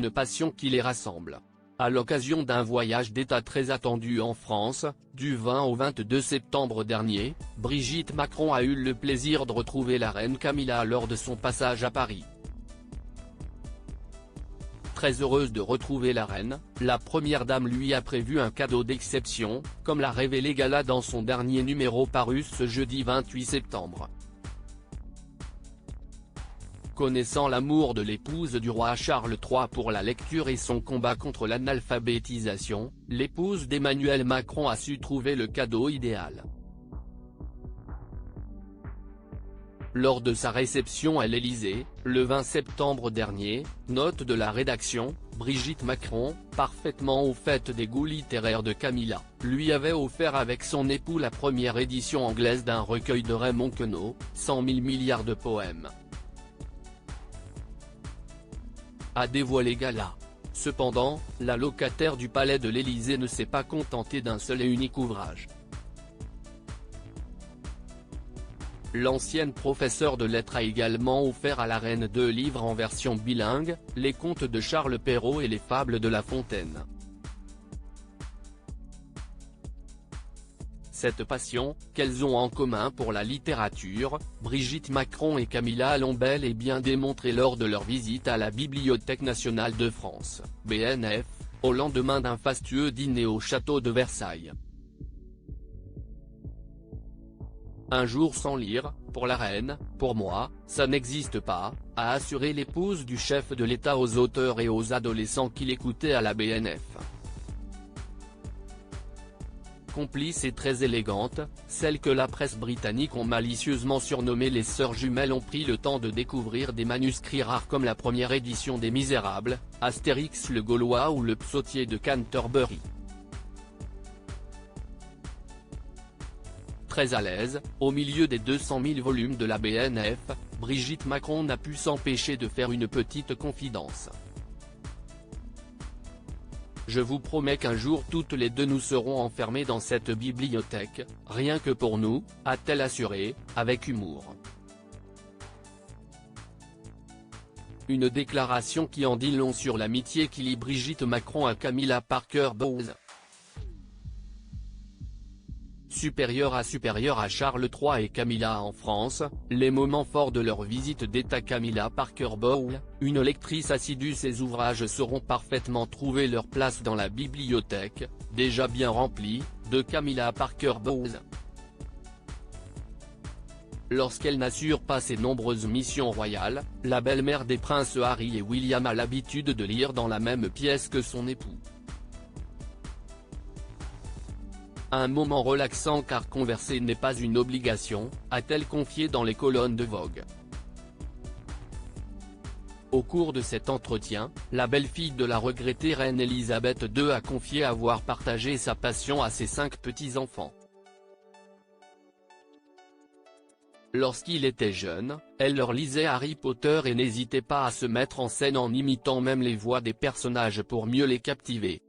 une passion qui les rassemble. À l'occasion d'un voyage d'État très attendu en France, du 20 au 22 septembre dernier, Brigitte Macron a eu le plaisir de retrouver la reine Camilla lors de son passage à Paris. Très heureuse de retrouver la reine, la première dame lui a prévu un cadeau d'exception, comme l'a révélé Gala dans son dernier numéro paru ce jeudi 28 septembre. Connaissant l'amour de l'épouse du roi Charles III pour la lecture et son combat contre l'analphabétisation, l'épouse d'Emmanuel Macron a su trouver le cadeau idéal. Lors de sa réception à l'Élysée, le 20 septembre dernier, note de la rédaction, Brigitte Macron, parfaitement au fait des goûts littéraires de Camilla, lui avait offert avec son époux la première édition anglaise d'un recueil de Raymond Queneau, 100 000 milliards de poèmes. A dévoilé Gala. Cependant, la locataire du palais de l'Élysée ne s'est pas contentée d'un seul et unique ouvrage. L'ancienne professeure de lettres a également offert à la reine 2 livres en version bilingue, les contes de Charles Perrault et les fables de La Fontaine. Cette passion, qu'elles ont en commun pour la littérature, Brigitte Macron et Camilla l'ont bel et bien démontré lors de leur visite à la Bibliothèque nationale de France, BNF, au lendemain d'un fastueux dîner au château de Versailles. Un jour sans lire, pour la reine, pour moi, ça n'existe pas, a assuré l'épouse du chef de l'État aux auteurs et aux adolescents qui l'écoutaient à la BNF. Complices et très élégantes, celles que la presse britannique ont malicieusement surnommées les sœurs jumelles ont pris le temps de découvrir des manuscrits rares comme la première édition des Misérables, Astérix le Gaulois ou le Psautier de Canterbury. Très à l'aise, au milieu des 200 000 volumes de la BNF, Brigitte Macron n'a pu s'empêcher de faire une petite confidence. Je vous promets qu'un jour toutes les deux nous serons enfermées dans cette bibliothèque, rien que pour nous, a-t-elle assuré, avec humour. Une déclaration qui en dit long sur l'amitié qui lie Brigitte Macron à Camilla Parker Bowles. Supérieure à Charles III et Camilla en France, les moments forts de leur visite d'État. Camilla Parker Bowles, une lectrice assidue. Ses ouvrages sauront parfaitement trouver leur place dans la bibliothèque, déjà bien remplie, de Camilla Parker Bowles. Lorsqu'elle n'assure pas ses nombreuses missions royales, la belle-mère des princes Harry et William a l'habitude de lire dans la même pièce que son époux. Un moment relaxant car converser n'est pas une obligation, a-t-elle confié dans les colonnes de Vogue. Au cours de cet entretien, la belle-fille de la regrettée reine Elisabeth II a confié avoir partagé sa passion à ses 5 petits-enfants. Lorsqu'il était jeune, elle leur lisait Harry Potter et n'hésitait pas à se mettre en scène en imitant même les voix des personnages pour mieux les captiver.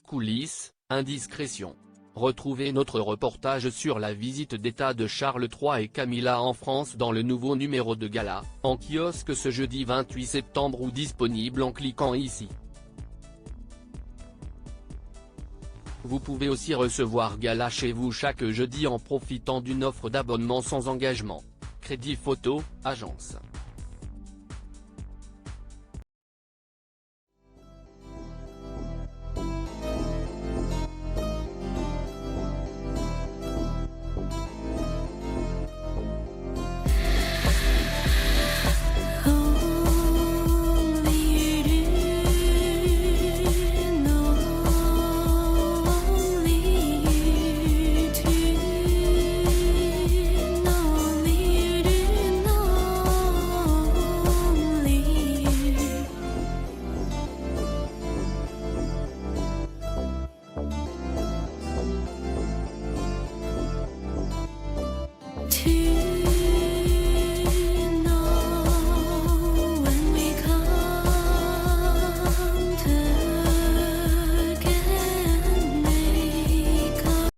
Coulisses, indiscrétions. Retrouvez notre reportage sur la visite d'État de Charles III et Camilla en France dans le nouveau numéro de Gala, en kiosque ce jeudi 28 septembre ou disponible en cliquant ici. Vous pouvez aussi recevoir Gala chez vous chaque jeudi en profitant d'une offre d'abonnement sans engagement. Crédit Photo, agence.